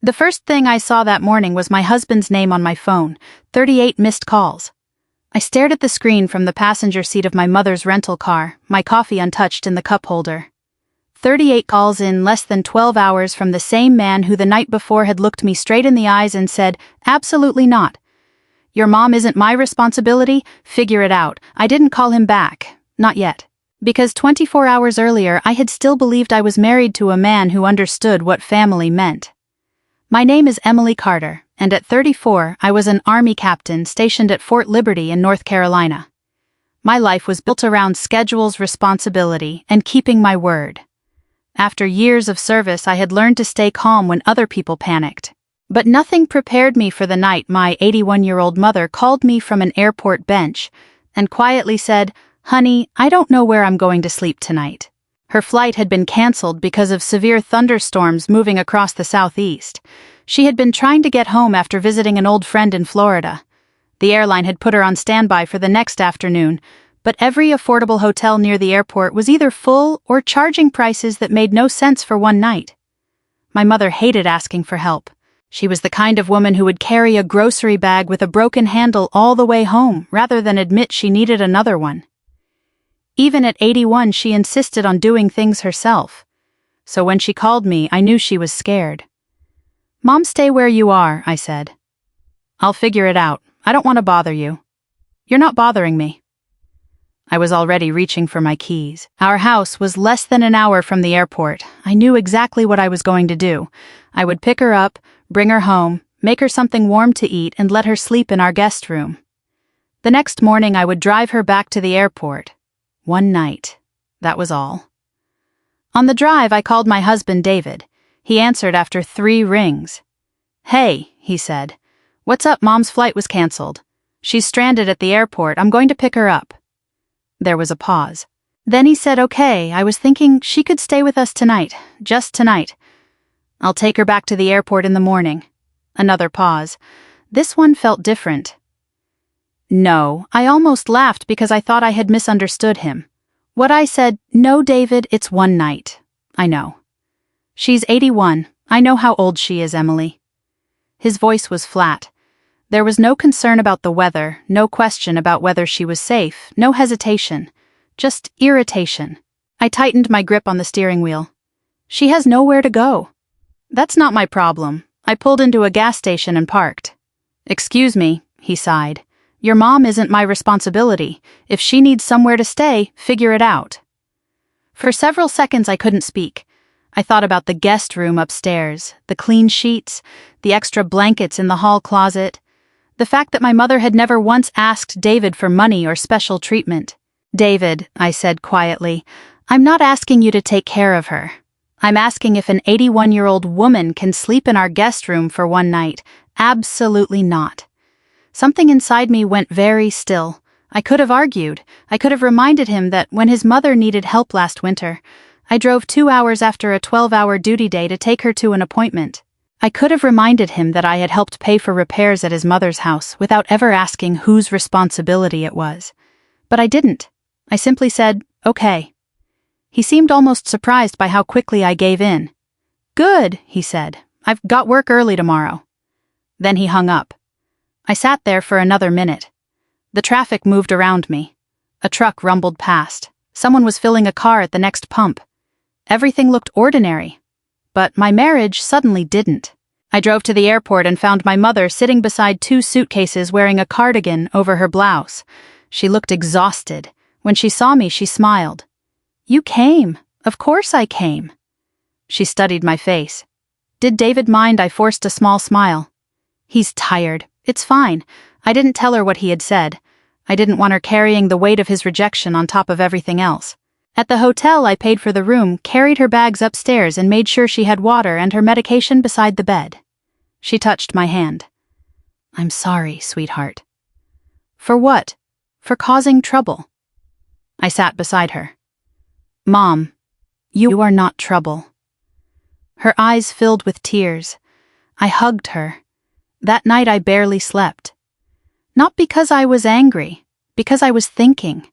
The first thing I saw that morning was my husband's name on my phone, 38 missed calls. I stared at the screen from the passenger seat of my mother's rental car, my coffee untouched in the cup holder. 38 calls in less than 12 hours from the same man who the night before had looked me straight in the eyes and said, "Absolutely not. Your mom isn't my responsibility, figure it out." I didn't call him back. Not yet. Because 24 hours earlier I had still believed I was married to a man who understood what family meant. My name is Emily Carter, and at 34 I was an Army captain stationed at Fort Liberty in North Carolina. My life was built around schedules, responsibility, and keeping my word. After years of service I had learned to stay calm when other people panicked. But nothing prepared me for the night my 81-year-old mother called me from an airport bench and quietly said, "Honey, I don't know where I'm going to sleep tonight." Her flight had been canceled because of severe thunderstorms moving across the southeast. She had been trying to get home after visiting an old friend in Florida. The airline had put her on standby for the next afternoon, but every affordable hotel near the airport was either full or charging prices that made no sense for one night. My mother hated asking for help. She was the kind of woman who would carry a grocery bag with a broken handle all the way home rather than admit she needed another one. Even at 81, she insisted on doing things herself. So when she called me, I knew she was scared. "Mom, stay where you are," I said. "I'll figure it out. I don't want to bother you." "You're not bothering me." I was already reaching for my keys. Our house was less than an hour from the airport. I knew exactly what I was going to do. I would pick her up, bring her home, make her something warm to eat, and let her sleep in our guest room. The next morning I would drive her back to the airport. One night. That was all. On the drive, I called my husband David. He answered after 3 rings. "Hey," he said. "What's up? Mom's flight was canceled. She's stranded at the airport. I'm going to pick her up." There was a pause. Then he said, "Okay, I was thinking she could stay with us tonight. Just tonight. I'll take her back to the airport in the morning." Another pause. This one felt different. "No," I almost laughed because I thought I had misunderstood him. What I said, "No, David, it's one night. I know. She's 81. I know how old she is, Emily." His voice was flat. There was no concern about the weather, no question about whether she was safe, no hesitation. Just irritation. I tightened my grip on the steering wheel. "She has nowhere to go." "That's not my problem." I pulled into a gas station and parked. "Excuse me," he sighed. "Your mom isn't my responsibility. If she needs somewhere to stay, figure it out." For several seconds I couldn't speak. I thought about the guest room upstairs, the clean sheets, the extra blankets in the hall closet, the fact that my mother had never once asked David for money or special treatment. "David," I said quietly, "I'm not asking you to take care of her. I'm asking if an 81-year-old woman can sleep in our guest room for one night. Absolutely not." Something inside me went very still. I could have argued. I could have reminded him that when his mother needed help last winter, I drove 2 hours after a 12-hour duty day to take her to an appointment. I could have reminded him that I had helped pay for repairs at his mother's house without ever asking whose responsibility it was. But I didn't. I simply said, "Okay." He seemed almost surprised by how quickly I gave in. "Good," he said. "I've got work early tomorrow." Then he hung up. I sat there for another minute. The traffic moved around me. A truck rumbled past. Someone was filling a car at the next pump. Everything looked ordinary. But my marriage suddenly didn't. I drove to the airport and found my mother sitting beside 2 suitcases wearing a cardigan over her blouse. She looked exhausted. When she saw me, she smiled. "You came. Of course I came." She studied my face. "Did David mind?" I forced a small smile. "He's tired. It's fine." I didn't tell her what he had said. I didn't want her carrying the weight of his rejection on top of everything else. At the hotel, I paid for the room, carried her bags upstairs, and made sure she had water and her medication beside the bed. She touched my hand. "I'm sorry, sweetheart." "For what?" "For causing trouble." I sat beside her. "Mom, you are not trouble." Her eyes filled with tears. I hugged her. That night I barely slept. Not because I was angry, because I was thinking.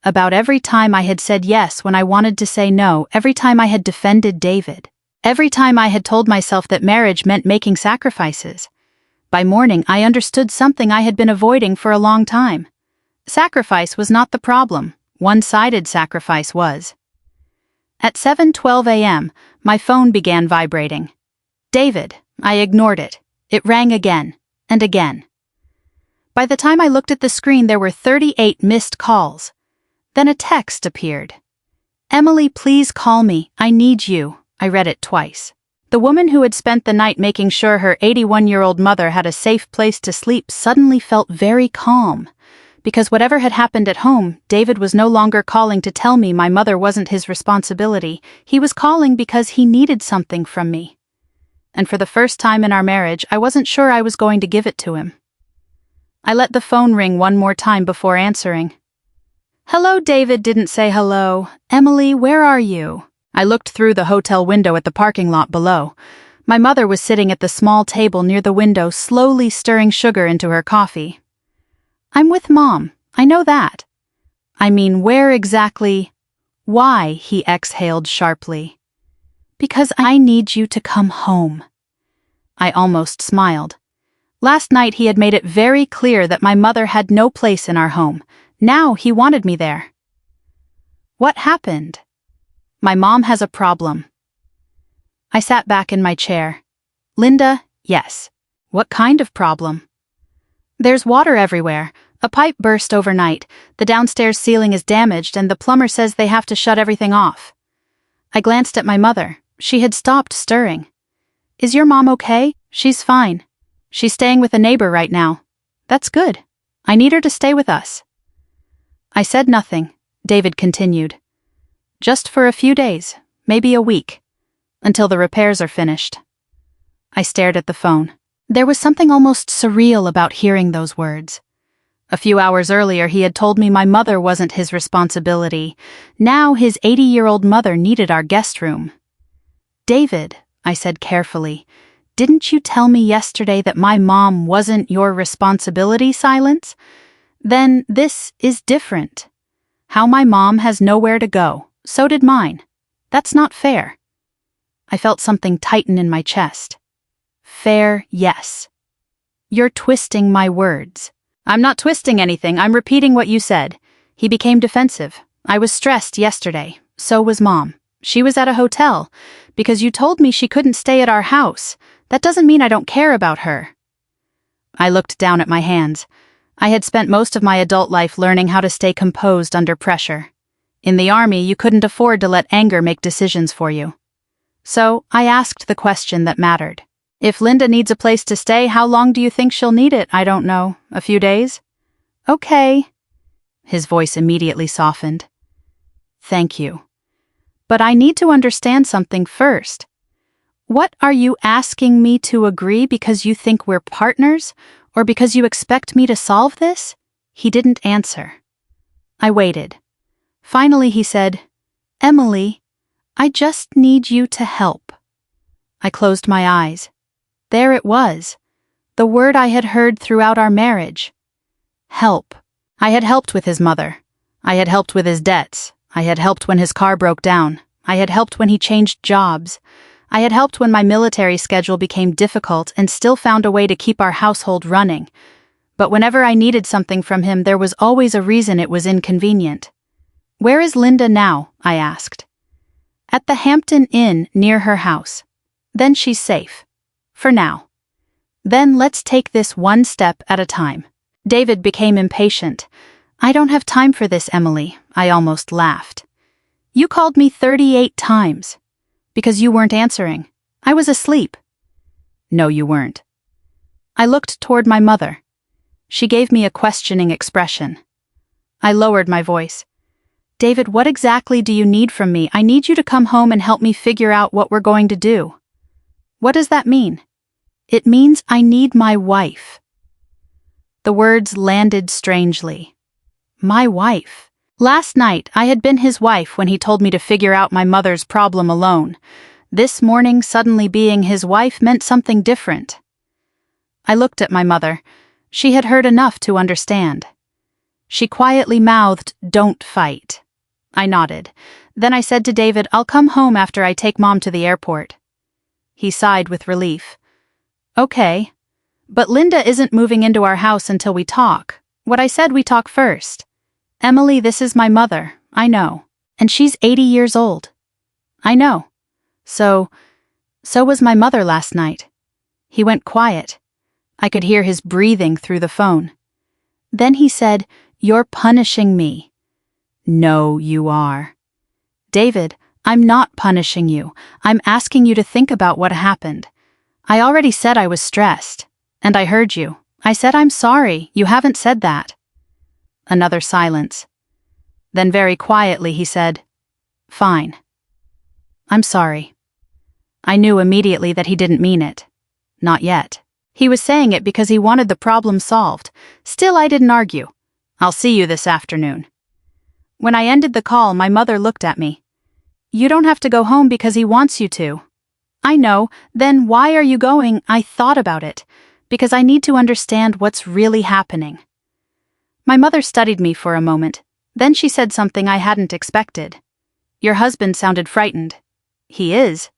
About every time I had said yes when I wanted to say no, every time I had defended David. Every time I had told myself that marriage meant making sacrifices. By morning, I understood something I had been avoiding for a long time. Sacrifice was not the problem. One-sided sacrifice was. At 7:12 a.m., my phone began vibrating. David. I ignored it. It rang again, and again. By the time I looked at the screen, there were 38 missed calls. Then a text appeared. Emily, please call me. I need you. I read it twice. The woman who had spent the night making sure her 81-year-old mother had a safe place to sleep suddenly felt very calm. Because whatever had happened at home, David was no longer calling to tell me my mother wasn't his responsibility. He was calling because he needed something from me. And for the first time in our marriage, I wasn't sure I was going to give it to him. I let the phone ring one more time before answering. Hello, David didn't say hello. Emily, where are you? I looked through the hotel window at the parking lot below. My mother was sitting at the small table near the window, slowly stirring sugar into her coffee. I'm with Mom. I know that. I mean, where exactly? Why? He exhaled sharply. Because I need you to come home. I almost smiled. Last night he had made it very clear that my mother had no place in our home. Now he wanted me there. What happened? My mom has a problem. I sat back in my chair. Linda, yes. What kind of problem? There's water everywhere. A pipe burst overnight. The downstairs ceiling is damaged and the plumber says they have to shut everything off. I glanced at my mother. She had stopped stirring. Is your mom okay? She's fine. She's staying with a neighbor right now. That's good. I need her to stay with us. I said nothing. David continued. Just for a few days, maybe a week, until the repairs are finished. I stared at the phone. There was something almost surreal about hearing those words. A few hours earlier, he had told me my mother wasn't his responsibility. Now his 80-year-old mother needed our guest room. David, I said carefully, didn't you tell me yesterday that my mom wasn't your responsibility? Silence? Then this is different. How my mom has nowhere to go. So did mine. That's not fair. I felt something tighten in my chest. Fair, yes. You're twisting my words. I'm not twisting anything, I'm repeating what you said. He became defensive. I was stressed yesterday. So was Mom. She was at a hotel. Because you told me she couldn't stay at our house. That doesn't mean I don't care about her. I looked down at my hands. I had spent most of my adult life learning how to stay composed under pressure. In the army, you couldn't afford to let anger make decisions for you. So, I asked the question that mattered. If Linda needs a place to stay, how long do you think she'll need it? I don't know. A few days? Okay. His voice immediately softened. Thank you. But I need to understand something first. What are you asking me to agree because you think we're partners, or because you expect me to solve this? He didn't answer. I waited. Finally he said, Emily, I just need you to help. I closed my eyes. There it was, the word I had heard throughout our marriage. Help. I had helped with his mother. I had helped with his debts. I had helped when his car broke down. I had helped when he changed jobs. I had helped when my military schedule became difficult and still found a way to keep our household running. But whenever I needed something from him, there was always a reason it was inconvenient. Where is Linda now? I asked. At the Hampton Inn near her house. Then she's safe. For now. Then let's take this one step at a time. David became impatient. I don't have time for this, Emily. I almost laughed. You called me 38 times. Because you weren't answering. I was asleep. No, you weren't. I looked toward my mother. She gave me a questioning expression. I lowered my voice. David, what exactly do you need from me? I need you to come home and help me figure out what we're going to do. What does that mean? It means I need my wife. The words landed strangely. My wife. Last night, I had been his wife when he told me to figure out my mother's problem alone. This morning, suddenly being his wife meant something different. I looked at my mother. She had heard enough to understand. She quietly mouthed, "Don't fight." I nodded. Then I said to David, I'll come home after I take Mom to the airport. He sighed with relief. Okay. But Linda isn't moving into our house until we talk. What I said we talk first. Emily, this is my mother, I know. And she's 80 years old. I know. So was my mother last night. He went quiet. I could hear his breathing through the phone. Then he said, "You're punishing me." No, you are. David, I'm not punishing you. I'm asking you to think about what happened. I already said I was stressed. And I heard you. I said I'm sorry. You haven't said that. Another silence. Then very quietly he said, "Fine. I'm sorry." I knew immediately that he didn't mean it. Not yet. He was saying it because he wanted the problem solved. Still, I didn't argue. I'll see you this afternoon. When I ended the call, my mother looked at me. You don't have to go home because he wants you to. I know. Then why are you going? I thought about it. Because I need to understand what's really happening. My mother studied me for a moment. Then she said something I hadn't expected. Your husband sounded frightened. He is.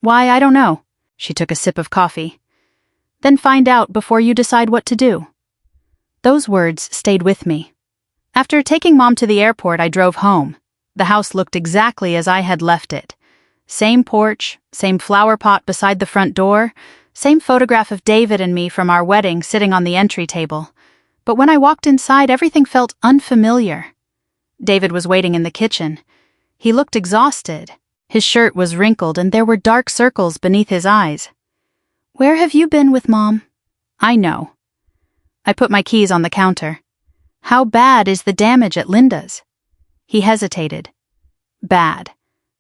Why, I don't know. She took a sip of coffee. Then find out before you decide what to do. Those words stayed with me. After taking Mom to the airport, I drove home. The house looked exactly as I had left it. Same porch, same flower pot beside the front door, same photograph of David and me from our wedding sitting on the entry table. But when I walked inside, everything felt unfamiliar. David was waiting in the kitchen. He looked exhausted. His shirt was wrinkled and there were dark circles beneath his eyes. Where have you been with Mom? I know. I put my keys on the counter. How bad is the damage at Linda's? He hesitated. Bad.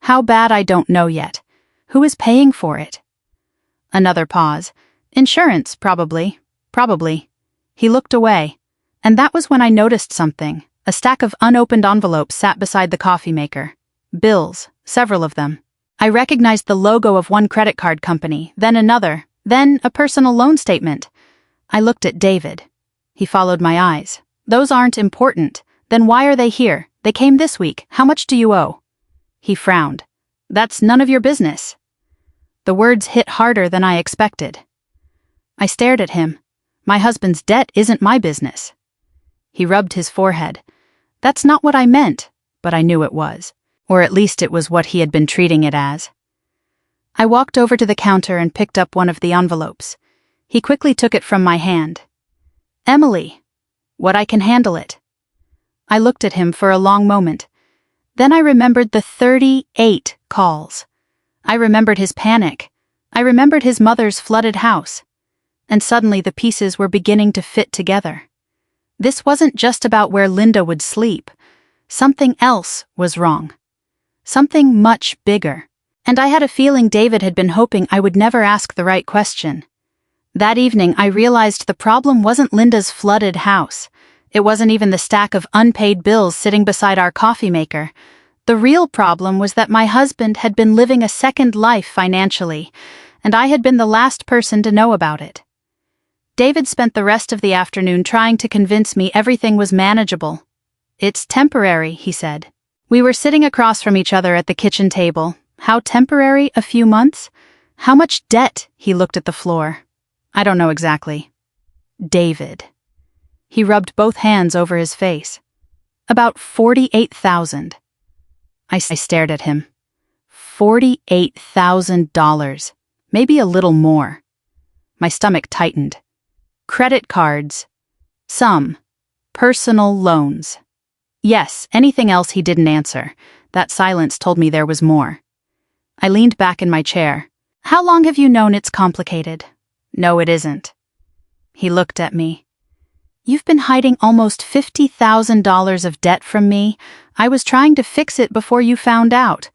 How bad I don't know yet. Who is paying for it? Another pause. Insurance, probably. Probably. He looked away. And that was when I noticed something. A stack of unopened envelopes sat beside the coffee maker. Bills, several of them. I recognized the logo of one credit card company, then another, then a personal loan statement. I looked at David. He followed my eyes. Those aren't important. Then why are they here? They came this week. How much do you owe? He frowned. That's none of your business. The words hit harder than I expected. I stared at him. My husband's debt isn't my business. He rubbed his forehead. That's not what I meant, but I knew it was. Or at least it was what he had been treating it as. I walked over to the counter and picked up one of the envelopes. He quickly took it from my hand. Emily, what I can handle it. I looked at him for a long moment. Then I remembered the 38 calls. I remembered his panic. I remembered his mother's flooded house. And suddenly the pieces were beginning to fit together. This wasn't just about where Linda would sleep. Something else was wrong. Something much bigger. And I had a feeling David had been hoping I would never ask the right question. That evening, I realized the problem wasn't Linda's flooded house. It wasn't even the stack of unpaid bills sitting beside our coffee maker. The real problem was that my husband had been living a second life financially, and I had been the last person to know about it. David spent the rest of the afternoon trying to convince me everything was manageable. It's temporary, he said. We were sitting across from each other at the kitchen table. How temporary? A few months? How much debt? He looked at the floor. I don't know exactly. David. He rubbed both hands over his face. About $48,000. I stared at him. $48,000. Maybe a little more. My stomach tightened. Credit cards. Some. Personal loans. Yes, anything else he didn't answer. That silence told me there was more. I leaned back in my chair. How long have you known it's complicated? No, it isn't. He looked at me. You've been hiding almost $50,000 of debt from me. I was trying to fix it before you found out.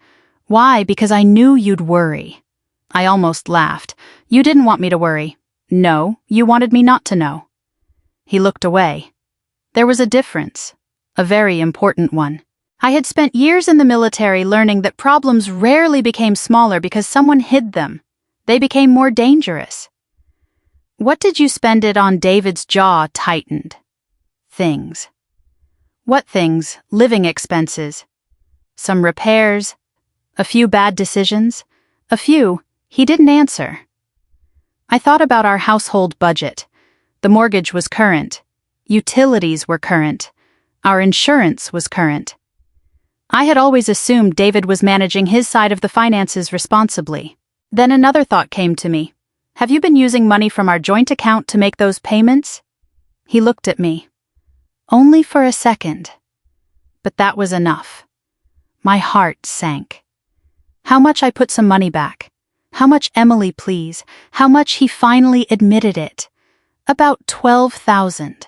Why? Because I knew you'd worry. I almost laughed. You didn't want me to worry. No, you wanted me not to know. He looked away. There was a difference. A very important one. I had spent years in the military learning that problems rarely became smaller because someone hid them. They became more dangerous. What did you spend it on? David's jaw tightened. Things. What things? Living expenses. Some repairs. A few bad decisions. A few. He didn't answer. I thought about our household budget. The mortgage was current. Utilities were current. Our insurance was current. I had always assumed David was managing his side of the finances responsibly. Then another thought came to me. Have you been using money from our joint account to make those payments? He looked at me. Only for a second. But that was enough. My heart sank. How much I put some money back. How much Emily, please. How much he finally admitted it. About $12,000.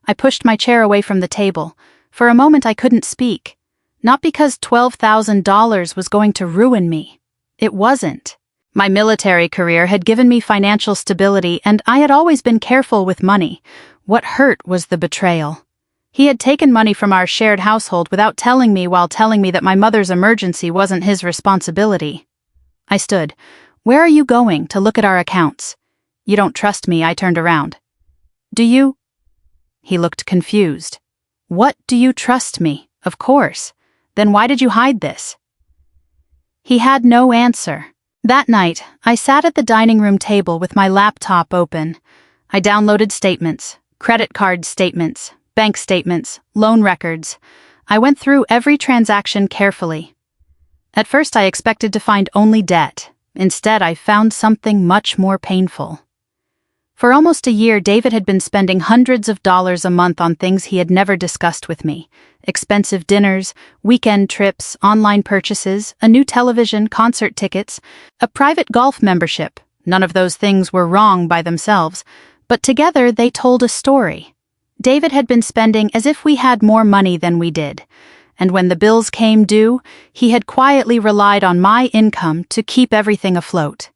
I pushed my chair away from the table. For a moment I couldn't speak. Not because $12,000 was going to ruin me. It wasn't. My military career had given me financial stability, and I had always been careful with money. What hurt was the betrayal. He had taken money from our shared household without telling me, while telling me that my mother's emergency wasn't his responsibility. I stood. Where are you going? To look at our accounts. You don't trust me, I turned around. Do you? He looked confused. What do you trust me? Of course. Then why did you hide this? He had no answer. That night, I sat at the dining room table with my laptop open. I downloaded statements, credit card statements, bank statements, loan records. I went through every transaction carefully. At first I expected to find only debt. Instead, I found something much more painful. For almost a year, David had been spending hundreds of dollars a month on things he had never discussed with me. Expensive dinners, weekend trips, online purchases, a new television, concert tickets, a private golf membership. None of those things were wrong by themselves, but together they told a story. David had been spending as if we had more money than we did, and when the bills came due, he had quietly relied on my income to keep everything afloat.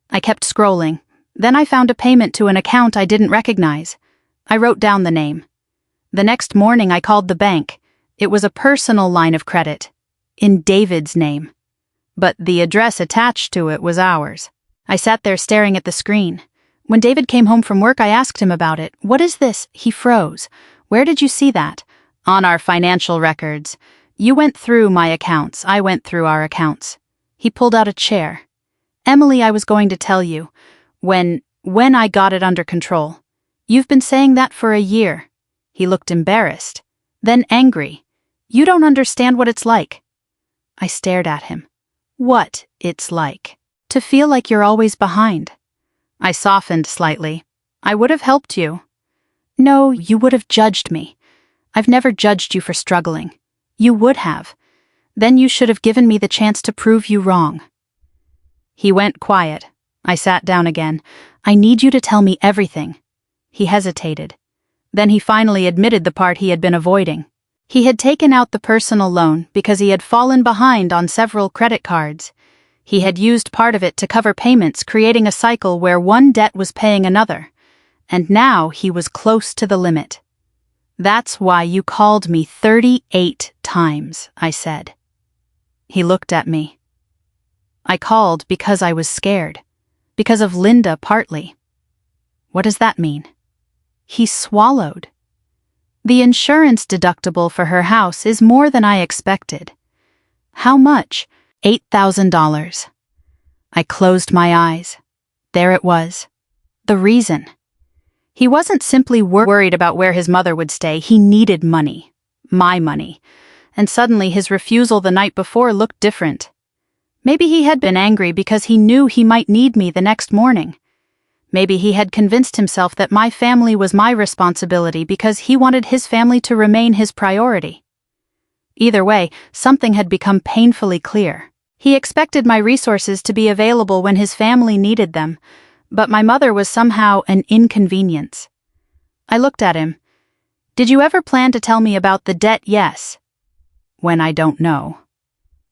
I kept scrolling. Then I found a payment to an account I didn't recognize. I wrote down the name. The next morning I called the bank. It was a personal line of credit, in David's name. But the address attached to it was ours. I sat there staring at the screen. When David came home from work, I asked him about it. What is this? He froze. Where did you see that? On our financial records. You went through my accounts. I went through our accounts. He pulled out a chair. Emily, I was going to tell you. When I got it under control. You've been saying that for a year. He looked embarrassed, then angry. You don't understand what it's like. I stared at him. What it's like. To feel like you're always behind. I softened slightly. I would have helped you. No, you would have judged me. I've never judged you for struggling. You would have. Then you should have given me the chance to prove you wrong. He went quiet. I sat down again. I need you to tell me everything. He hesitated. Then he finally admitted the part he had been avoiding. He had taken out the personal loan because he had fallen behind on several credit cards. He had used part of it to cover payments, creating a cycle where one debt was paying another. And now he was close to the limit. That's why you called me 38 times, I said. He looked at me. I called because I was scared. Because of Linda, partly. What does that mean? He swallowed. The insurance deductible for her house is more than I expected. How much? $8,000. I closed my eyes. There it was. The reason. He wasn't simply worried about where his mother would stay. He needed money. My money. And suddenly his refusal the night before looked different. Maybe he had been angry because he knew he might need me the next morning. Maybe he had convinced himself that my family was my responsibility because he wanted his family to remain his priority. Either way, something had become painfully clear. He expected my resources to be available when his family needed them, but my mother was somehow an inconvenience. I looked at him. Did you ever plan to tell me about the debt? Yes. When I don't know.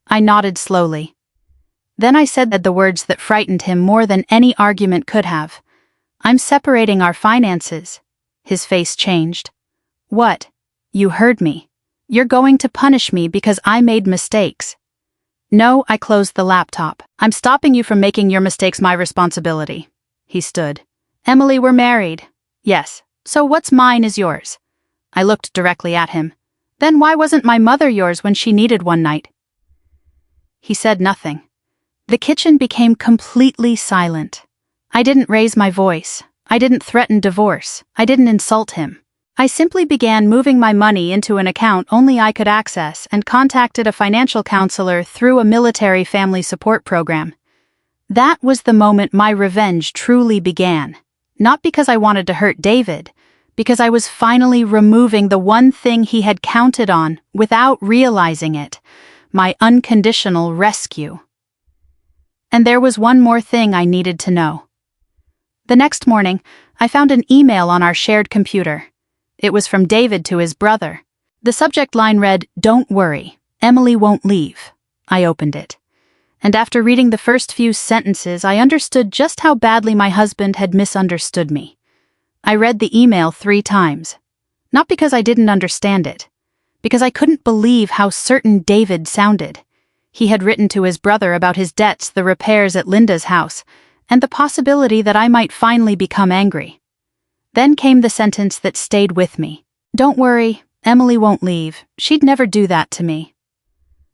I nodded slowly. Then I said the words that frightened him more than any argument could have. I'm separating our finances. His face changed. What? You heard me. You're going to punish me because I made mistakes. No, I closed the laptop. I'm stopping you from making your mistakes my responsibility. He stood. Emily, we're married. Yes. So what's mine is yours. I looked directly at him. Then why wasn't my mother yours when she needed one night? He said nothing. The kitchen became completely silent. I didn't raise my voice. I didn't threaten divorce. I didn't insult him. I simply began moving my money into an account only I could access and contacted a financial counselor through a military family support program. That was the moment my revenge truly began. Not because I wanted to hurt David, because I was finally removing the one thing he had counted on without realizing it, my unconditional rescue. And there was one more thing I needed to know. The next morning, I found an email on our shared computer. It was from David to his brother. The subject line read, "Don't worry, Emily won't leave." I opened it. And after reading the first few sentences, I understood just how badly my husband had misunderstood me. I read the email 3 times. Not because I didn't understand it, because I couldn't believe how certain David sounded. He had written to his brother about his debts, the repairs at Linda's house, and the possibility that I might finally become angry. Then came the sentence that stayed with me. "Don't worry, Emily won't leave. She'd never do that to me."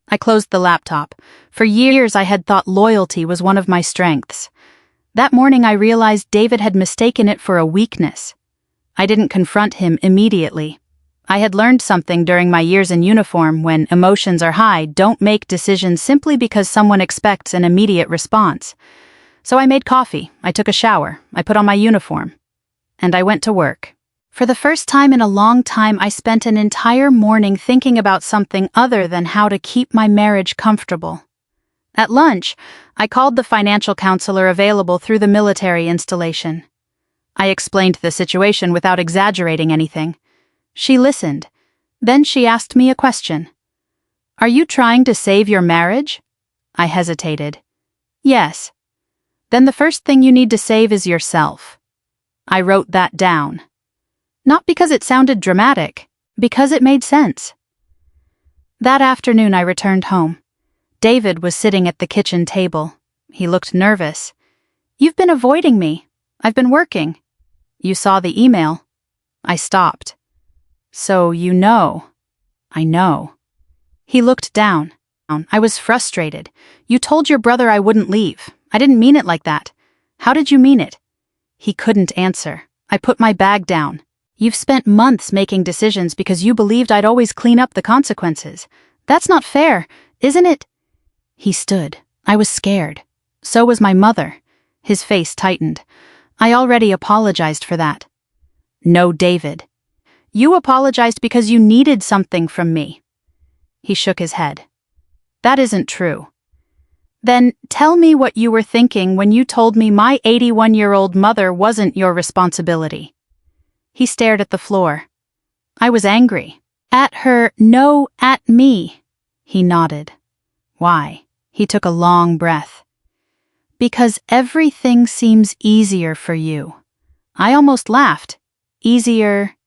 I closed the laptop. For years I had thought loyalty was one of my strengths. That morning I realized David had mistaken it for a weakness. I didn't confront him immediately. I had learned something during my years in uniform: when emotions are high, don't make decisions simply because someone expects an immediate response. So I made coffee, I took a shower, I put on my uniform. And I went to work. For the first time in a long time, I spent an entire morning thinking about something other than how to keep my marriage comfortable. At lunch, I called the financial counselor available through the military installation. I explained the situation without exaggerating anything. She listened. Then she asked me a question. "Are you trying to save your marriage?" I hesitated. "Yes." "Then the first thing you need to save is yourself." I wrote that down. Not because it sounded dramatic, because it made sense. That afternoon I returned home. David was sitting at the kitchen table. He looked nervous. "You've been avoiding me. I've been working." "You saw the email." I stopped. "So you know." "I know." He looked down. I was frustrated. "You told your brother I wouldn't leave. I didn't mean it like that. How did you mean it?" He couldn't answer. I put my bag down. "You've spent months making decisions because you believed I'd always clean up the consequences. That's not fair, isn't it?" He stood. I was scared. So was my mother. His face tightened. "I already apologized for that." "No, David. You apologized because you needed something from me." He shook his head. "That isn't true." "Then tell me what you were thinking when you told me my 81-year-old mother wasn't your responsibility." He stared at the floor. I was angry. "At her, no, at me." He nodded. "Why?" He took a long breath. "Because everything seems easier for you." I almost laughed. "Easier?"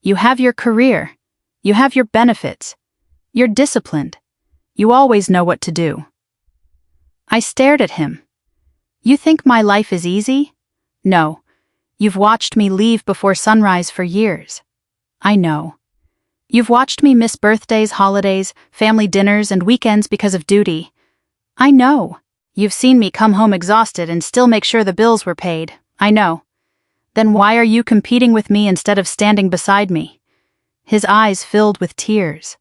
"You have your career. You have your benefits. You're disciplined. You always know what to do." I stared at him. "You think my life is easy?" "No. You've watched me leave before sunrise for years." "I know." "You've watched me miss birthdays, holidays, family dinners, and weekends because of duty." "I know." "You've seen me come home exhausted and still make sure the bills were paid." "I know." "Then why are you competing with me instead of standing beside me?" His eyes filled with tears.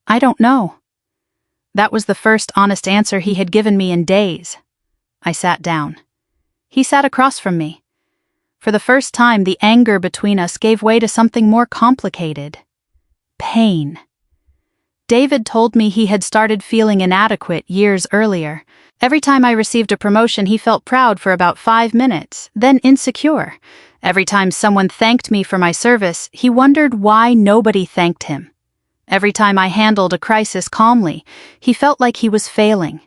"I don't know." That was the first honest answer he had given me in days. I sat down. He sat across from me. For the first time, the anger between us gave way to something more complicated. Pain. David told me he had started feeling inadequate years earlier. Every time I received a promotion, he felt proud for about 5 minutes, then insecure. Every time someone thanked me for my service, he wondered why nobody thanked him. Every time I handled a crisis calmly, he felt like he was failing.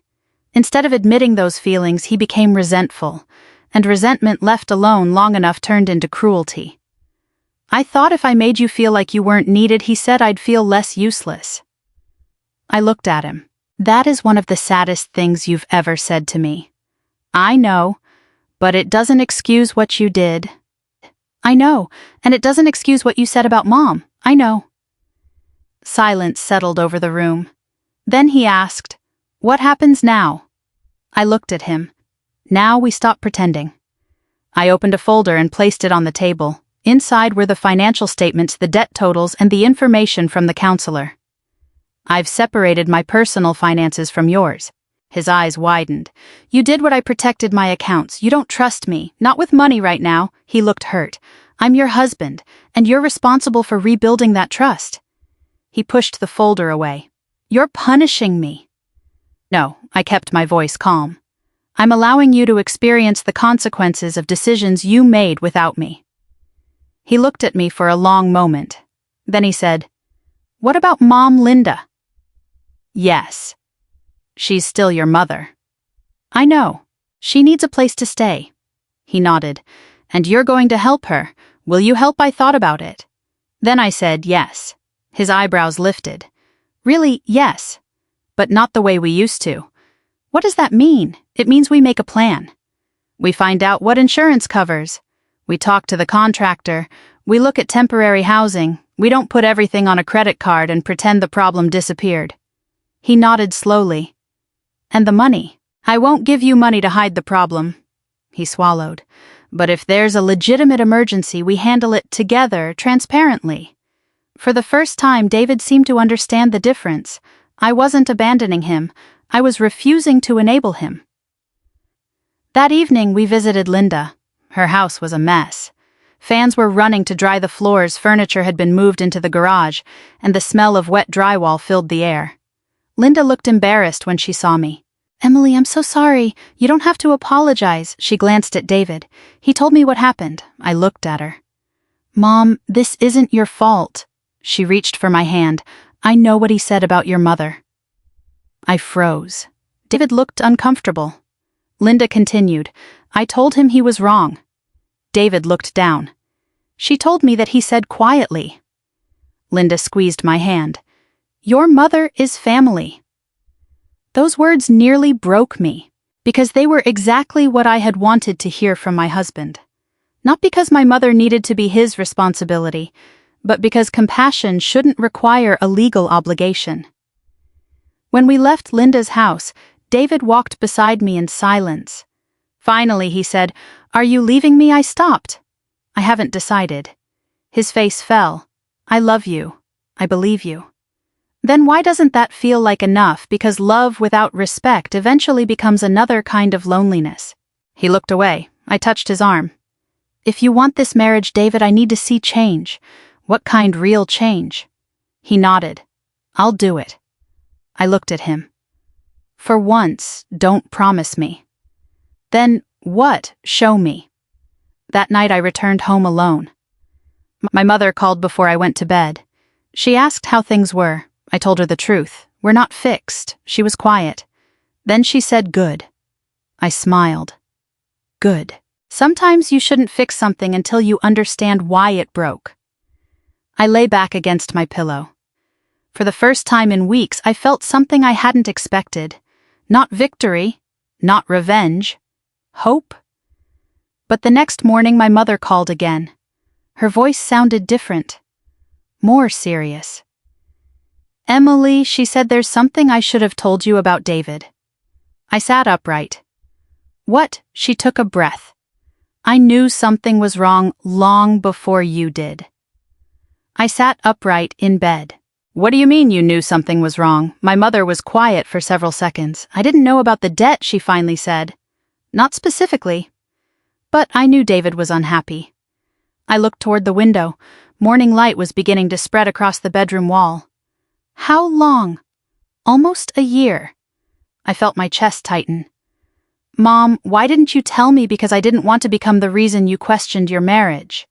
Instead of admitting those feelings, he became resentful, and resentment left alone long enough turned into cruelty. "I thought if I made you feel like you weren't needed," he said, "I'd feel less useless." I looked at him. "That is one of the saddest things you've ever said to me." "I know, but it doesn't excuse what you did." "I know, and it doesn't excuse what you said about Mom." "I know." Silence settled over the room. Then he asked, "What happens now?" I looked at him. Now we stopped pretending. I opened a folder and placed it on the table. Inside were the financial statements, the debt totals, and the information from the counselor. I've separated my personal finances from yours. His eyes widened. You did what I protected my accounts. You don't trust me. Not with money right now. He looked hurt. I'm your husband, and you're responsible for rebuilding that trust. He pushed the folder away. You're punishing me. No, I kept my voice calm. I'm allowing you to experience the consequences of decisions you made without me. He looked at me for a long moment. Then he said, What about Mom Linda? Yes. She's still your mother. I know. She needs a place to stay. He nodded. And you're going to help her. Will you help? I thought about it. Then I said yes. His eyebrows lifted. Really, yes. But not the way we used to. What does that mean? It means we make a plan. We find out what insurance covers. We talk to the contractor. We look at temporary housing. We don't put everything on a credit card and pretend the problem disappeared. He nodded slowly. And the money? I won't give you money to hide the problem. He swallowed. But if there's a legitimate emergency, we handle it together, transparently. For the first time, David seemed to understand the difference. I wasn't abandoning him. I was refusing to enable him. That evening, we visited Linda. Her house was a mess. Fans were running to dry the floors, furniture had been moved into the garage, and the smell of wet drywall filled the air. Linda looked embarrassed when she saw me. Emily, I'm so sorry. You don't have to apologize. She glanced at David. He told me what happened. I looked at her. Mom, this isn't your fault. She reached for my hand. I know what he said about your mother. I froze. David looked uncomfortable. Linda continued. I told him he was wrong. David looked down. She told me that he said quietly. Linda squeezed my hand. Your mother is family. Those words nearly broke me, because they were exactly what I had wanted to hear from my husband. Not because my mother needed to be his responsibility, but because compassion shouldn't require a legal obligation. When we left Linda's house, David walked beside me in silence. Finally, he said, Are you leaving me? I stopped. I haven't decided. His face fell. I love you. I believe you. Then why doesn't that feel like enough? Because love without respect eventually becomes another kind of loneliness. He looked away. I touched his arm. If you want this marriage, David, I need to see change. What kind real change? He nodded. I'll do it. I looked at him. For once, don't promise me. Then what? Show me. That night I returned home alone. My mother called before I went to bed. She asked how things were. I told her the truth. We're not fixed. She was quiet. Then she said, Good. I smiled. Good. Sometimes you shouldn't fix something until you understand why it broke. I lay back against my pillow. For the first time in weeks, I felt something I hadn't expected. Not victory, not revenge, hope. But the next morning my mother called again. Her voice sounded different, more serious. Emily, she said, there's something I should have told you about David. I sat upright. What? She took a breath. I knew something was wrong long before you did. I sat upright in bed. What do you mean you knew something was wrong? My mother was quiet for several seconds. I didn't know about the debt, she finally said. Not specifically. But I knew David was unhappy. I looked toward the window. Morning light was beginning to spread across the bedroom wall. How long? Almost a year. I felt my chest tighten. Mom, why didn't you tell me? Because I didn't want to become the reason you questioned your marriage.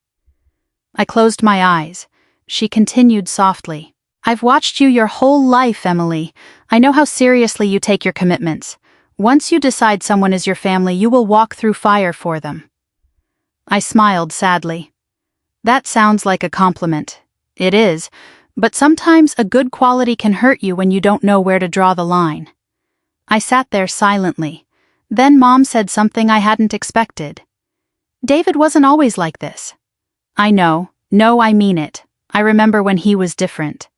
I closed my eyes. She continued softly. I've watched you your whole life, Emily. I know how seriously you take your commitments. Once you decide someone is your family, you will walk through fire for them. I smiled sadly. That sounds like a compliment. It is, but sometimes a good quality can hurt you when you don't know where to draw the line. I sat there silently. Then Mom said something I hadn't expected. David wasn't always like this. I know. No, I mean it. I remember when he was different.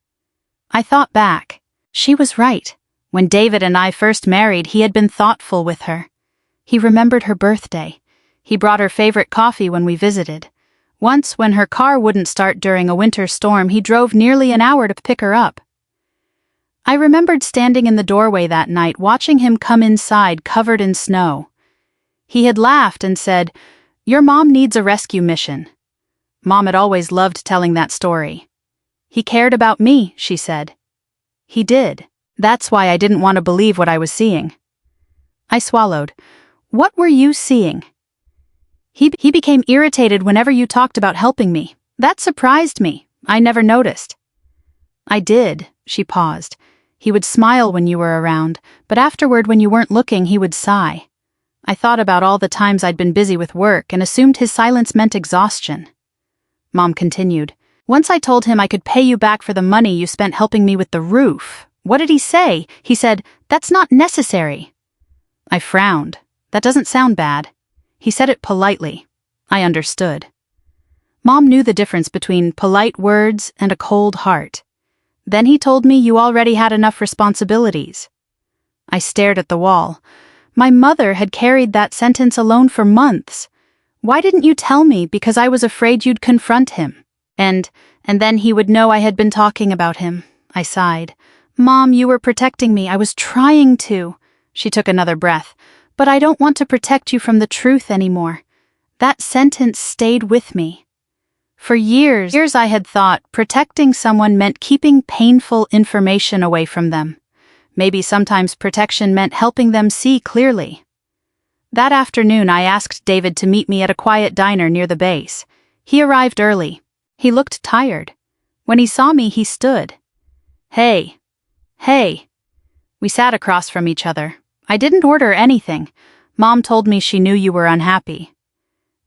I thought back. She was right. When David and I first married, he had been thoughtful with her. He remembered her birthday. He brought her favorite coffee when we visited. Once, when her car wouldn't start during a winter storm, he drove nearly an hour to pick her up. I remembered standing in the doorway that night, watching him come inside covered in snow. He had laughed and said, "Your mom needs a rescue mission." Mom had always loved telling that story. "He cared about me," she said. He did. That's why I didn't want to believe what I was seeing. I swallowed. "What were you seeing?" He became irritated whenever you talked about helping me. That surprised me. I never noticed." "I did," she paused. "He would smile when you were around, but afterward when you weren't looking he would sigh. I thought about all the times I'd been busy with work and assumed his silence meant exhaustion." Mom continued. "Once I told him I could pay you back for the money you spent helping me with the roof. What did he say? He said, 'That's not necessary.'" I frowned. That doesn't sound bad. He said it politely. I understood. Mom knew the difference between polite words and a cold heart. Then he told me you already had enough responsibilities. I stared at the wall. My mother had carried that sentence alone for months. Why didn't you tell me? Because I was afraid you'd confront him. And then he would know I had been talking about him. I sighed. "Mom, you were protecting me. I was trying to." She took another breath. "But I don't want to protect you from the truth anymore." That sentence stayed with me. For years I had thought protecting someone meant keeping painful information away from them. Maybe sometimes protection meant helping them see clearly. That afternoon I asked David to meet me at a quiet diner near the base. He arrived early. He looked tired. When he saw me, he stood. Hey. We sat across from each other. I didn't order anything. Mom told me she knew you were unhappy."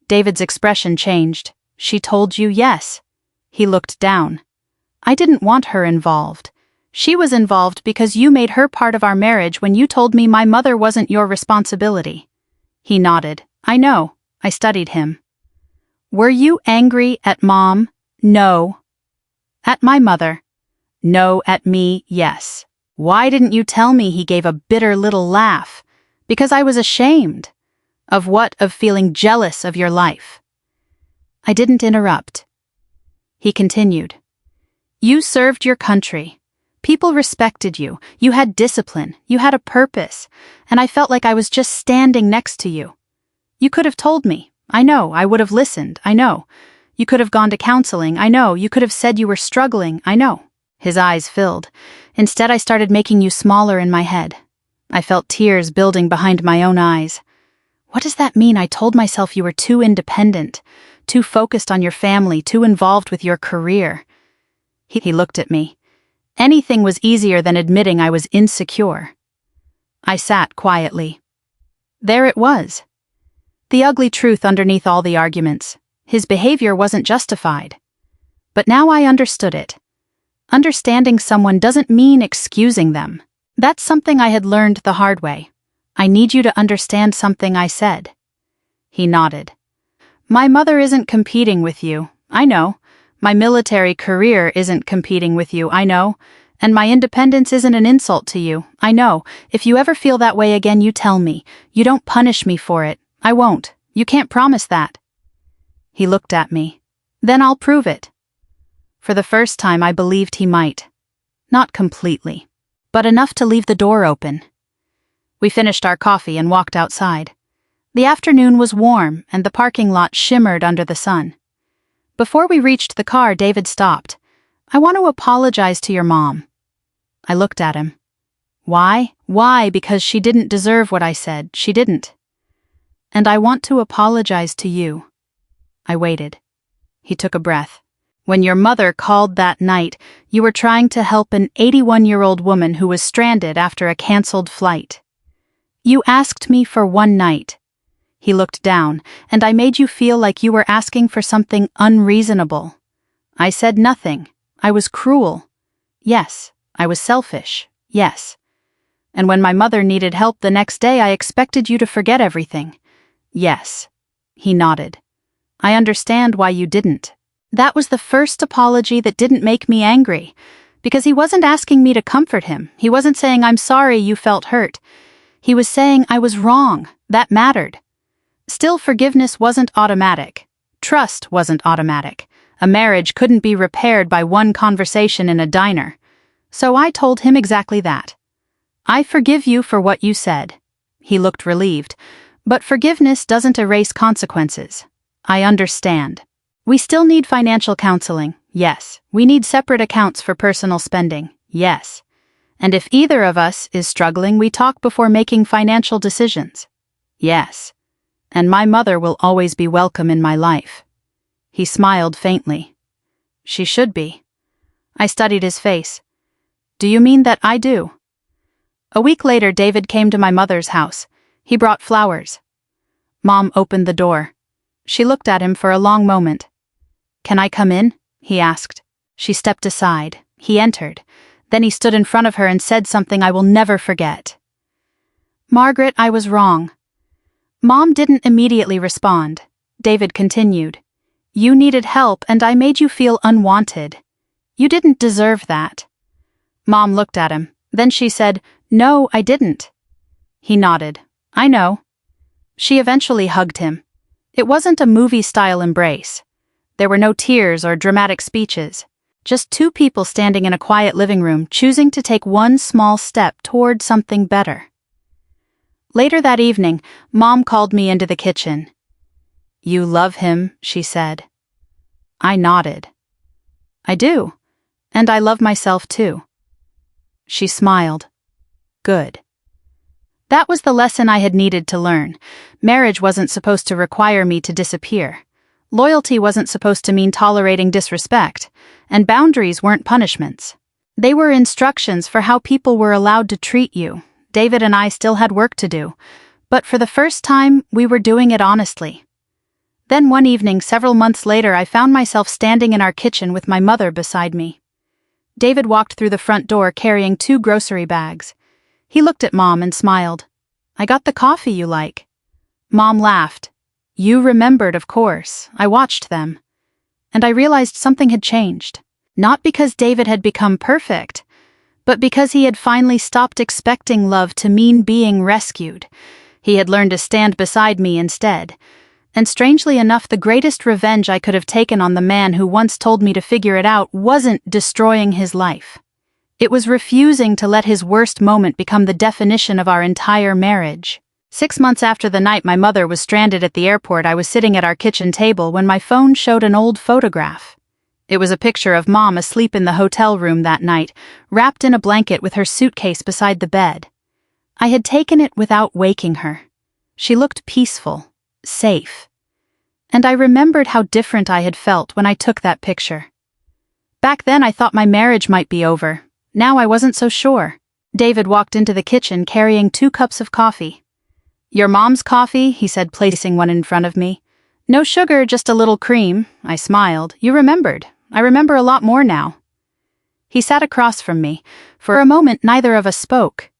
David's expression changed. "She told you yes." He looked down. "I didn't want her involved. She was involved because you made her part of our marriage when you told me my mother wasn't your responsibility." He nodded. "I know." I studied him. "Were you angry at Mom?" "No." "At my mother?" "No, at me, yes." "Why didn't you tell me?" He gave a bitter little laugh. "Because I was ashamed." "Of what?" "Of feeling jealous of your life." I didn't interrupt. He continued. "You served your country. People respected you. You had discipline. You had a purpose. And I felt like I was just standing next to you. You could have told me. I know. I would have listened. I know. You could have gone to counseling. I know. You could have said you were struggling. I know." His eyes filled. "Instead, I started making you smaller in my head." I felt tears building behind my own eyes. "What does that mean? I told myself you were too independent, too focused on your family, too involved with your career." He looked at me. Anything was easier than admitting I was insecure. I sat quietly. There it was. The ugly truth underneath all the arguments. His behavior wasn't justified. But now I understood it. Understanding someone doesn't mean excusing them. That's something I had learned the hard way. "I need you to understand something," I said. He nodded. "My mother isn't competing with you. I know. My military career isn't competing with you. I know. And my independence isn't an insult to you. I know. If you ever feel that way again, you tell me. You don't punish me for it. I won't. You can't promise that." He looked at me. "Then I'll prove it." For the first time, I believed he might. Not completely, but enough to leave the door open. We finished our coffee and walked outside. The afternoon was warm, and the parking lot shimmered under the sun. Before we reached the car, David stopped. "I want to apologize to your mom." I looked at him. "Why?" "Why? Because she didn't deserve what I said. She didn't. And I want to apologize to you." I waited. He took a breath. "When your mother called that night, you were trying to help an 81-year-old woman who was stranded after a canceled flight. You asked me for one night." He looked down, "and I made you feel like you were asking for something unreasonable. I said nothing. I was cruel. Yes. I was selfish. Yes. And when my mother needed help the next day, I expected you to forget everything. Yes." He nodded. "I understand why you didn't. That was the first apology that didn't make me angry. Because he wasn't asking me to comfort him. He wasn't saying, "I'm sorry you felt hurt." He was saying I was wrong. That mattered. Still, forgiveness wasn't automatic. Trust wasn't automatic. A marriage couldn't be repaired by one conversation in a diner. So I told him exactly that. "I forgive you for what you said." He looked relieved. "But forgiveness doesn't erase consequences." "I understand." "We still need financial counseling." "Yes." "We need separate accounts for personal spending." "Yes." "And if either of us is struggling, we talk before making financial decisions." "Yes." "And my mother will always be welcome in my life." He smiled faintly. "She should be." I studied his face. "Do you mean that I do?" A week later, David came to my mother's house. He brought flowers. Mom opened the door. She looked at him for a long moment. "Can I come in?" he asked. She stepped aside. He entered. Then he stood in front of her and said something I will never forget. "Margaret, I was wrong." Mom didn't immediately respond. David continued. "You needed help and I made you feel unwanted. You didn't deserve that." Mom looked at him. Then she said, "No, I didn't." He nodded. "I know." She eventually hugged him. It wasn't a movie-style embrace. There were no tears or dramatic speeches. Just two people standing in a quiet living room, choosing to take one small step toward something better. Later that evening, Mom called me into the kitchen. "You love him," she said. I nodded. "I do. And I love myself too." She smiled. "Good." That was the lesson I had needed to learn. Marriage wasn't supposed to require me to disappear. Loyalty wasn't supposed to mean tolerating disrespect, and boundaries weren't punishments. They were instructions for how people were allowed to treat you. David and I still had work to do, but for the first time, we were doing it honestly. Then one evening, several months later, I found myself standing in our kitchen with my mother beside me. David walked through the front door carrying 2 grocery bags. He looked at Mom and smiled. "I got the coffee you like." Mom laughed. "You remembered, of course. I watched them." And I realized something had changed. Not because David had become perfect, but because he had finally stopped expecting love to mean being rescued. He had learned to stand beside me instead. And strangely enough, the greatest revenge I could have taken on the man who once told me to figure it out wasn't destroying his life. It was refusing to let his worst moment become the definition of our entire marriage. 6 months after the night my mother was stranded at the airport, I was sitting at our kitchen table when my phone showed an old photograph. It was a picture of Mom asleep in the hotel room that night, wrapped in a blanket with her suitcase beside the bed. I had taken it without waking her. She looked peaceful, safe. And I remembered how different I had felt when I took that picture. Back then I thought my marriage might be over. Now I wasn't so sure. David walked into the kitchen carrying 2 cups of coffee. "Your mom's coffee?" he said, placing one in front of me. "No sugar, just a little cream." I smiled. "You remembered. I remember a lot more now." He sat across from me. For a moment, neither of us spoke.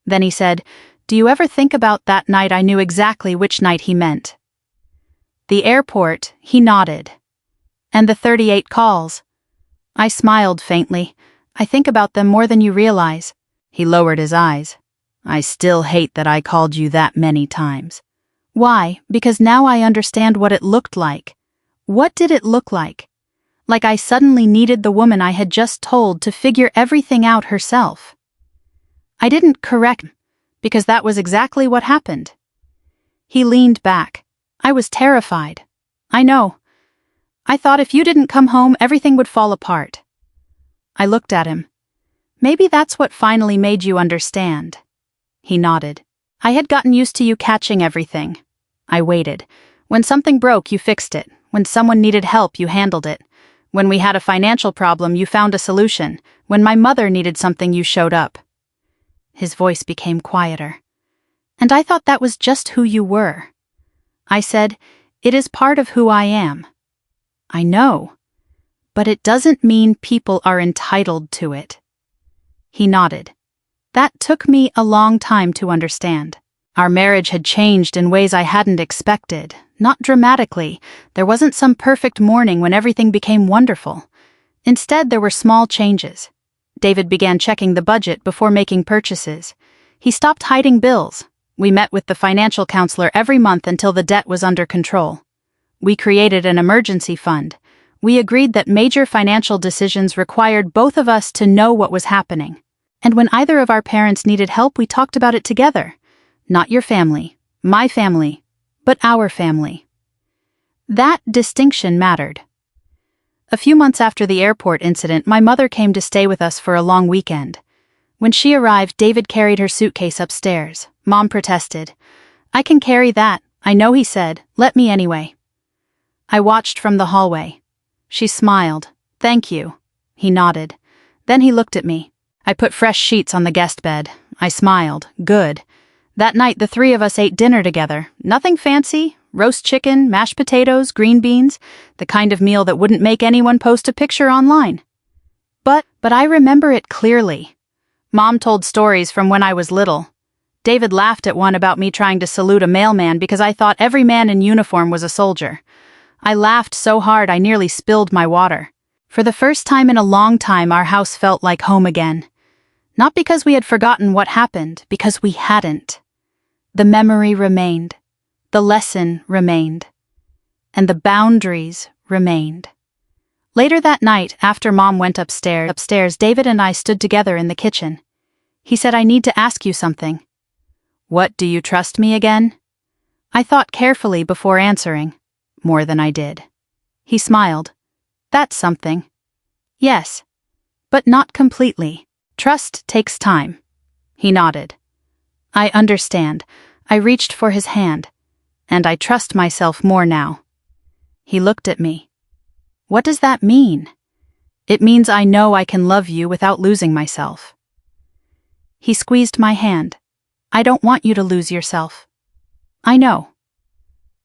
Then he said, "Do you ever think about that night?" I knew exactly which night he meant. "The airport," he nodded. "And the 38 calls." I smiled faintly. "I think about them more than you realize." He lowered his eyes. "I still hate that I called you that many times." "Why?" "Because now I understand what it looked like." What did it look like? Like I suddenly needed the woman I had just told to figure everything out herself. I didn't correct him, because that was exactly what happened. He leaned back. I was terrified. "I know. I thought if you didn't come home, everything would fall apart." I looked at him. "Maybe that's what finally made you understand." He nodded. "I had gotten used to you catching everything." I waited. "When something broke, you fixed it. When someone needed help, you handled it. When we had a financial problem, you found a solution. When my mother needed something, you showed up." His voice became quieter. "And I thought that was just who you were." I said, "It is part of who I am." "I know. But it doesn't mean people are entitled to it." He nodded. That took me a long time to understand. Our marriage had changed in ways I hadn't expected. Not dramatically. There wasn't some perfect morning when everything became wonderful. Instead, there were small changes. David began checking the budget before making purchases. He stopped hiding bills. We met with the financial counselor every month until the debt was under control. We created an emergency fund. We agreed that major financial decisions required both of us to know what was happening. And when either of our parents needed help, we talked about it together. Not your family, my family, but our family. That distinction mattered. A few months after the airport incident, my mother came to stay with us for a long weekend. When she arrived, David carried her suitcase upstairs. Mom protested. "I can carry that, I know," he said. "Let me anyway." I watched from the hallway. She smiled. "Thank you." He nodded. Then he looked at me. I put fresh sheets on the guest bed. I smiled. Good. That night, the three of us ate dinner together. Nothing fancy. Roast chicken, mashed potatoes, green beans, the kind of meal that wouldn't make anyone post a picture online. But I remember it clearly. Mom told stories from when I was little. David laughed at one about me trying to salute a mailman because I thought every man in uniform was a soldier. I laughed so hard I nearly spilled my water. For the first time in a long time, our house felt like home again. Not because we had forgotten what happened, because we hadn't. The memory remained. The lesson remained. And the boundaries remained. Later that night, after Mom went upstairs, David and I stood together in the kitchen. He said, "I need to ask you something." "What, do you trust me again?" I thought carefully before answering. More than I did. He smiled. "That's something." "Yes. But not completely. Trust takes time." He nodded. "I understand." I reached for his hand. "And I trust myself more now." He looked at me. "What does that mean?" "It means I know I can love you without losing myself." He squeezed my hand. "I don't want you to lose yourself." "I know."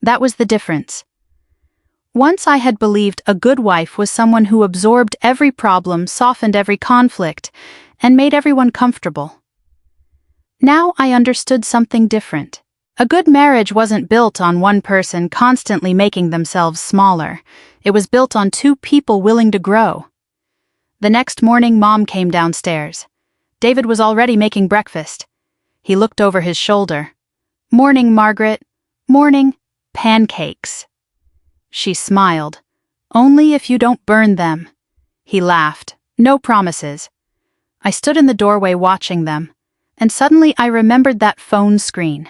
That was the difference. Once I had believed a good wife was someone who absorbed every problem, softened every conflict, and made everyone comfortable. Now I understood something different. A good marriage wasn't built on one person constantly making themselves smaller. It was built on two people willing to grow. The next morning, Mom came downstairs. David was already making breakfast. He looked over his shoulder. "Morning, Margaret." "Morning. Pancakes." She smiled. "Only if you don't burn them." He laughed. "No promises." I stood in the doorway watching them, and suddenly I remembered that phone screen.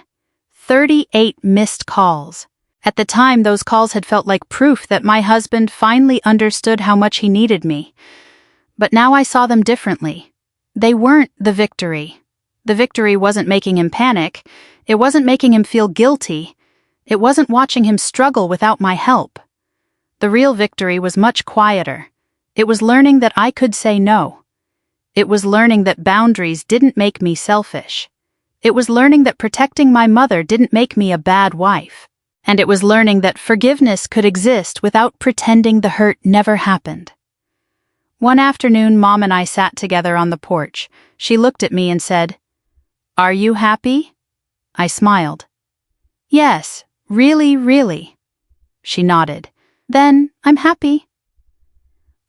38 missed calls. At the time, those calls had felt like proof that my husband finally understood how much he needed me. But now I saw them differently. They weren't the victory. The victory wasn't making him panic. It wasn't making him feel guilty. It wasn't watching him struggle without my help. The real victory was much quieter. It was learning that I could say no. It was learning that boundaries didn't make me selfish. It was learning that protecting my mother didn't make me a bad wife. And it was learning that forgiveness could exist without pretending the hurt never happened. One afternoon, Mom and I sat together on the porch. She looked at me and said, "Are you happy?" I smiled. "Yes, really, really." She nodded. "Then I'm happy."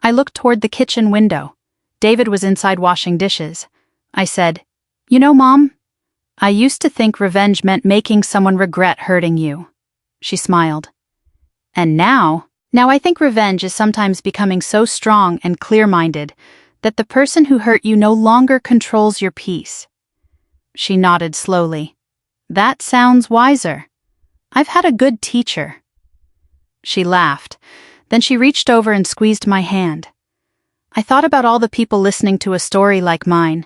I looked toward the kitchen window. David was inside washing dishes. I said, "You know, Mom, I used to think revenge meant making someone regret hurting you." She smiled. "And now I think revenge is sometimes becoming so strong and clear-minded that the person who hurt you no longer controls your peace." She nodded slowly. "That sounds wiser. I've had a good teacher." She laughed. Then she reached over and squeezed my hand. I thought about all the people listening to a story like mine.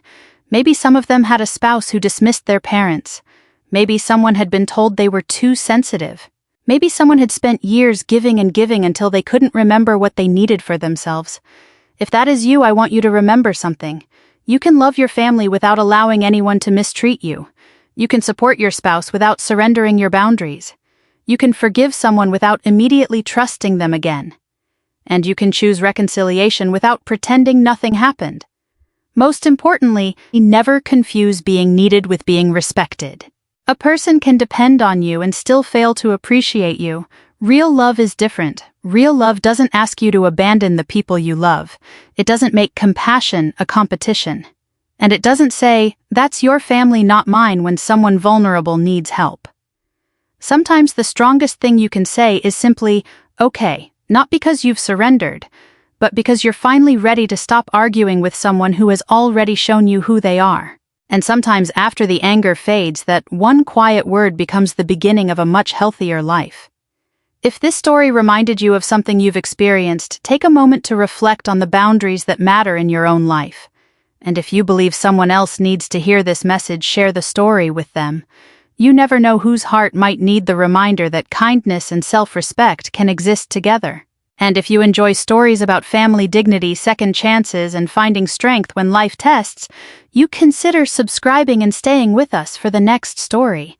Maybe some of them had a spouse who dismissed their parents. Maybe someone had been told they were too sensitive. Maybe someone had spent years giving and giving until they couldn't remember what they needed for themselves. If that is you, I want you to remember something. You can love your family without allowing anyone to mistreat you. You can support your spouse without surrendering your boundaries. You can forgive someone without immediately trusting them again. And you can choose reconciliation without pretending nothing happened. Most importantly, never confuse being needed with being respected. A person can depend on you and still fail to appreciate you. Real love is different. Real love doesn't ask you to abandon the people you love. It doesn't make compassion a competition. And it doesn't say, "That's your family, not mine," when someone vulnerable needs help. Sometimes the strongest thing you can say is simply, "Okay," not because you've surrendered, but because you're finally ready to stop arguing with someone who has already shown you who they are. And sometimes after the anger fades, that one quiet word becomes the beginning of a much healthier life. If this story reminded you of something you've experienced, take a moment to reflect on the boundaries that matter in your own life. And if you believe someone else needs to hear this message, share the story with them. You never know whose heart might need the reminder that kindness and self-respect can exist together. And if you enjoy stories about family dignity, second chances, and finding strength when life tests, you consider subscribing and staying with us for the next story.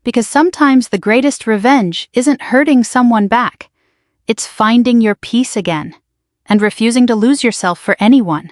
Because sometimes the greatest revenge isn't hurting someone back. It's finding your peace again and refusing to lose yourself for anyone.